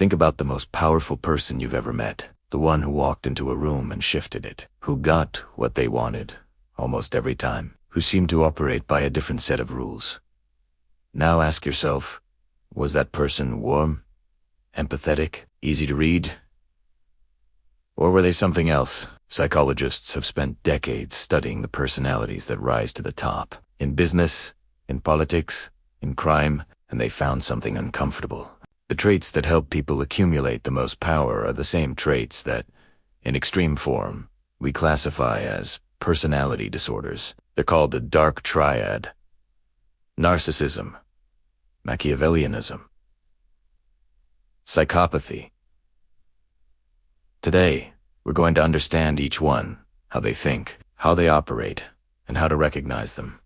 Think about the most powerful person you've ever met, the one who walked into a room and shifted it, who got what they wanted almost every time, who seemed to operate by a different set of rules. Now ask yourself, was that person warm, empathetic, easy to read? Or were they something else? Psychologists have spent decades studying the personalities that rise to the top, in business, in politics, in crime, and they found something uncomfortable. The traits that help people accumulate the most power are the same traits that, in extreme form, we classify as personality disorders. They're called the dark triad: narcissism, machiavellianism, psychopathy. Today, we're going to understand each one, how they think, how they operate, and how to recognize them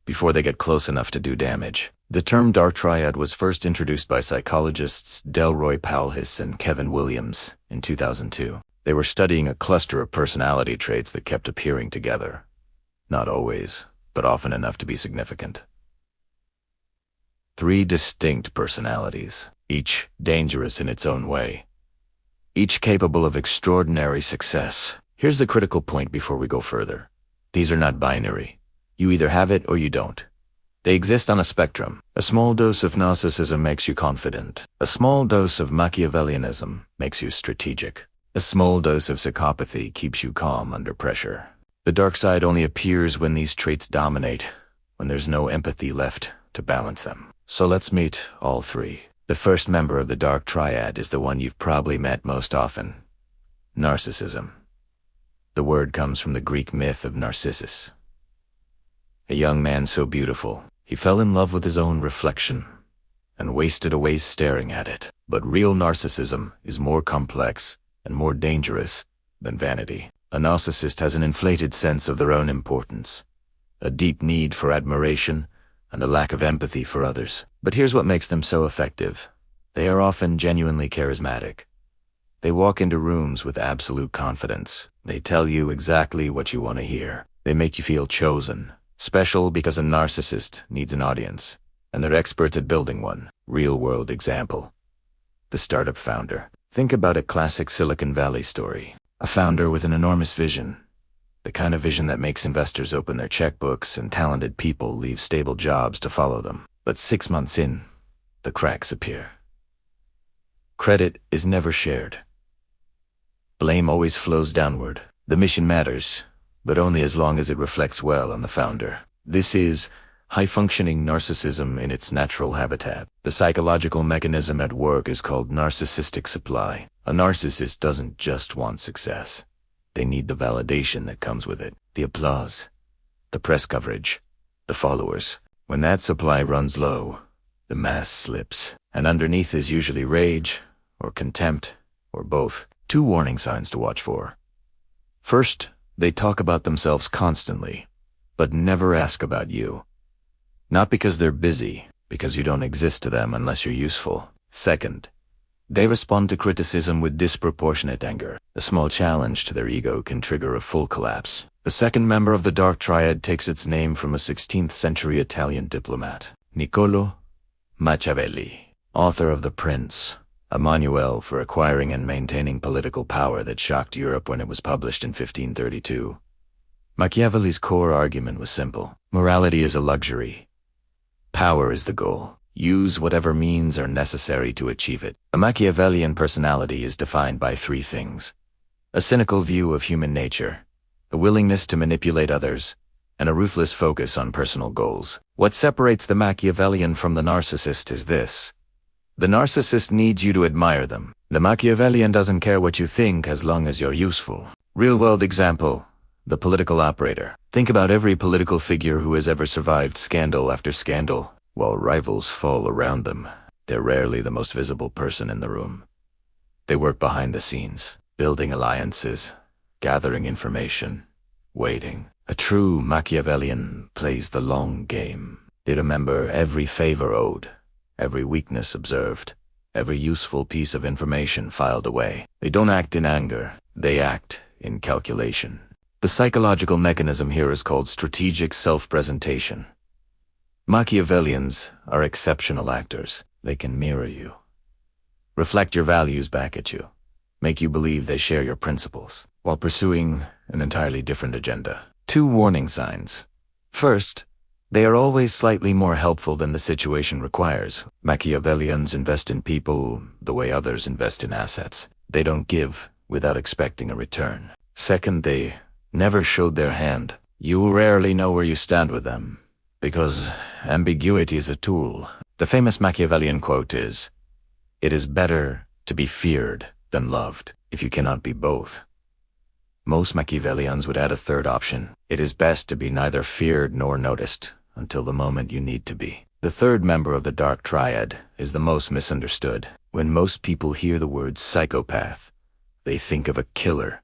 before they get close enough to do damage. The term dark triad was first introduced by psychologists Delroy Palhis and Kevin Williams in 2002. They were studying a cluster of personality traits that kept appearing together. Not always, but often enough to be significant. 3 distinct personalities, each dangerous in its own way, each capable of extraordinary success. Here's the critical point before we go further. These are not binary. You either have it or you don't. They exist on a spectrum. A small dose of narcissism makes you confident. A small dose of machiavellianism makes you strategic. A small dose of psychopathy keeps you calm under pressure. The dark side only appears when these traits dominate, when there's no empathy left to balance them. So let's meet all 3. The first member of the dark triad is the one you've probably met most often: narcissism. The word comes from the Greek myth of Narcissus. A young man so beautiful, he fell in love with his own reflection and wasted away staring at it. But real narcissism is more complex and more dangerous than vanity. A narcissist has an inflated sense of their own importance, a deep need for admiration, and a lack of empathy for others. But here's what makes them so effective. They are often genuinely charismatic. They walk into rooms with absolute confidence. They tell you exactly what you want to hear. They make you feel chosen, special, because a narcissist needs an audience, and they're experts at building one. Real-world example: the startup founder. Think about a classic Silicon Valley story. A founder with an enormous vision. The kind of vision that makes investors open their checkbooks and talented people leave stable jobs to follow them. But 6 months in, the cracks appear. Credit is never shared. Blame always flows downward. The mission matters, but only as long as it reflects well on the founder. This is high-functioning narcissism in its natural habitat. The psychological mechanism at work is called narcissistic supply. A narcissist doesn't just want success. They need the validation that comes with it, the applause, the press coverage, the followers. When that supply runs low, the mask slips, and underneath is usually rage or contempt or both. 2 warning signs to watch for. First, they talk about themselves constantly, but never ask about you. Not because they're busy, because you don't exist to them unless you're useful. Second, they respond to criticism with disproportionate anger. A small challenge to their ego can trigger a full collapse. The second member of the dark triad takes its name from a 16th century Italian diplomat, Niccolò Machiavelli, author of The Prince, a manual for acquiring and maintaining political power that shocked Europe when it was published in 1532. Machiavelli's core argument was simple: morality is a luxury. Power is the goal. Use whatever means are necessary to achieve it. A Machiavellian personality is defined by 3 things: a cynical view of human nature, a willingness to manipulate others, and a ruthless focus on personal goals. What separates the Machiavellian from the narcissist is this: the narcissist needs you to admire them. The Machiavellian doesn't care what you think as long as you're useful. Real-world example: the political operator. Think about every political figure who has ever survived scandal after scandal, while rivals fall around them. They're rarely the most visible person in the room. They work behind the scenes, building alliances, gathering information, waiting. A true Machiavellian plays the long game. They remember every favor owed, every weakness observed, every useful piece of information filed away. They don't act in anger, they act in calculation. The psychological mechanism here is called strategic self-presentation. Machiavellians are exceptional actors. They can mirror you, reflect your values back at you, make you believe they share your principles, while pursuing an entirely different agenda. 2 warning signs. First, they are always slightly more helpful than the situation requires. Machiavellians invest in people the way others invest in assets. They don't give without expecting a return. Second, they never showed their hand. You rarely know where you stand with them, because ambiguity is a tool. The famous Machiavellian quote is, "It is better to be feared than loved, if you cannot be both." Most Machiavellians would add a third option. It is best to be neither feared nor noticed until the moment you need to be. The third member of the dark triad is the most misunderstood. When most people hear the word psychopath, they think of a killer,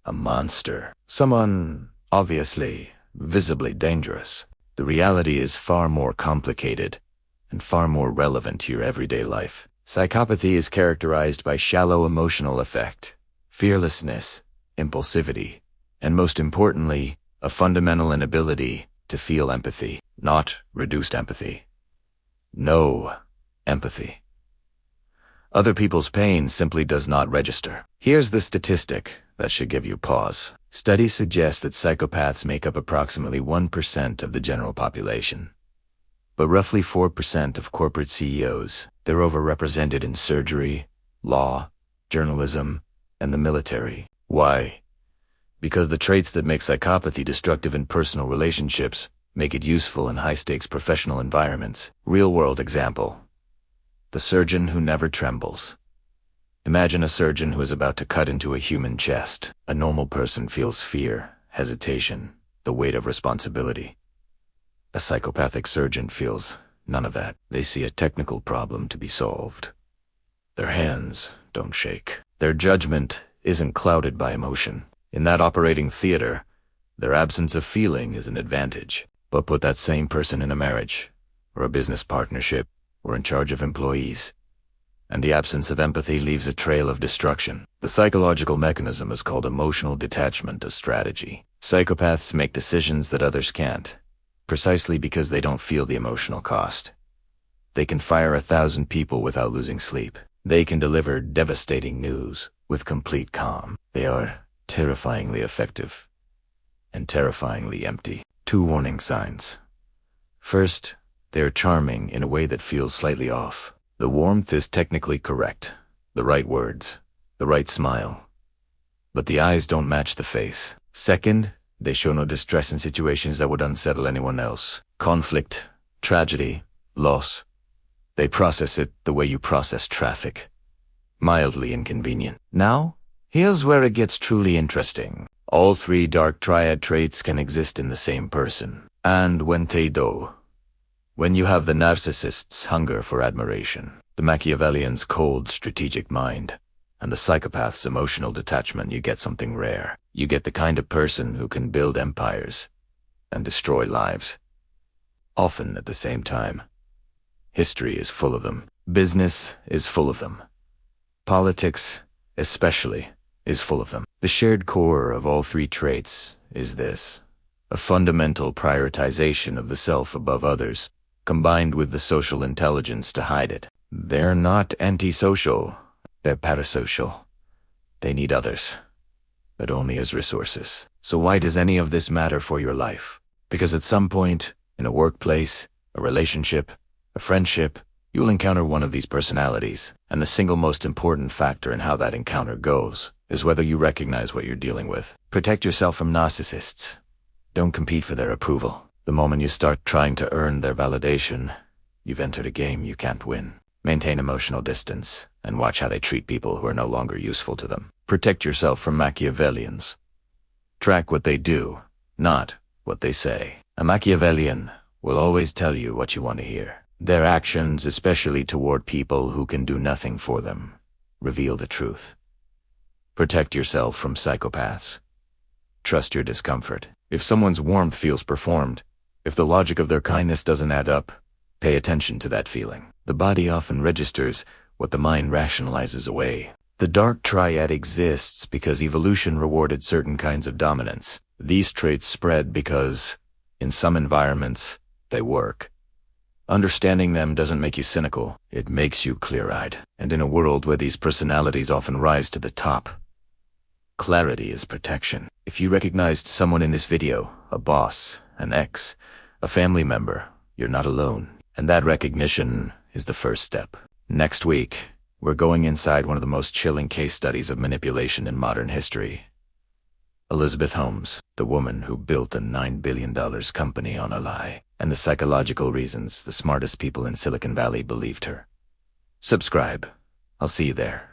a monster, someone obviously, visibly dangerous. The reality is far more complicated and far more relevant to your everyday life. Psychopathy is characterized by shallow emotional affect, fearlessness, impulsivity, and most importantly, a fundamental inability to feel empathy, not reduced empathy. No empathy. Other people's pain simply does not register. Here's the statistic that should give you pause. Studies suggest that psychopaths make up approximately 1% of the general population, but roughly 4% of corporate CEOs. They're overrepresented in surgery, law, journalism, and the military. Why? Because the traits that make psychopathy destructive in personal relationships make it useful in high-stakes professional environments. Real-world example. The surgeon who never trembles. Imagine a surgeon who is about to cut into a human chest. A normal person feels fear, hesitation, the weight of responsibility. A psychopathic surgeon feels none of that. They see a technical problem to be solved. Their hands don't shake. Their judgment isn't clouded by emotion. In that operating theater, their absence of feeling is an advantage. But put that same person in a marriage, or a business partnership, or in charge of employees, and the absence of empathy leaves a trail of destruction. The psychological mechanism is called emotional detachment, a strategy. Psychopaths make decisions that others can't, precisely because they don't feel the emotional cost. They can fire 1,000 people without losing sleep. They can deliver devastating news with complete calm. They are terrifyingly effective and terrifyingly empty. 2 warning signs. First, they are charming in a way that feels slightly off. The warmth is technically correct, the right words, the right smile, but the eyes don't match the face. Second, they show no distress in situations that would unsettle anyone else. Conflict, tragedy, loss. They process it the way you process traffic. Mildly inconvenient. Now, here's where it gets truly interesting. All 3 dark triad traits can exist in the same person. And when they do, when you have the narcissist's hunger for admiration, the Machiavellian's cold, strategic mind, and the psychopath's emotional detachment, you get something rare. You get the kind of person who can build empires and destroy lives, often at the same time. History is full of them. Business is full of them. Politics, especially, is full of them. The shared core of all 3 traits is this: a fundamental prioritization of the self above others, combined with the social intelligence to hide it. They're not antisocial, they're parasocial. They need others, but only as resources. So why does any of this matter for your life? Because at some point, in a workplace, a relationship, a friendship, you'll encounter one of these personalities, and the single most important factor in how that encounter goes is whether you recognize what you're dealing with. Protect yourself from narcissists. Don't compete for their approval. The moment you start trying to earn their validation, you've entered a game you can't win. Maintain emotional distance, and watch how they treat people who are no longer useful to them. Protect yourself from Machiavellians. Track what they do, not what they say. A Machiavellian will always tell you what you want to hear. Their actions, especially toward people who can do nothing for them, reveal the truth. Protect yourself from psychopaths. Trust your discomfort. If someone's warmth feels performed, if the logic of their kindness doesn't add up, pay attention to that feeling. The body often registers what the mind rationalizes away. The dark triad exists because evolution rewarded certain kinds of dominance. These traits spread because, in some environments, they work. Understanding them doesn't make you cynical, it makes you clear-eyed. And in a world where these personalities often rise to the top, clarity is protection. If you recognized someone in this video, a boss, an ex, a family member, you're not alone. And that recognition is the first step. Next week, we're going inside one of the most chilling case studies of manipulation in modern history. Elizabeth Holmes, the woman who built a $9 billion company on a lie, and the psychological reasons the smartest people in Silicon Valley believed her. Subscribe. I'll see you there.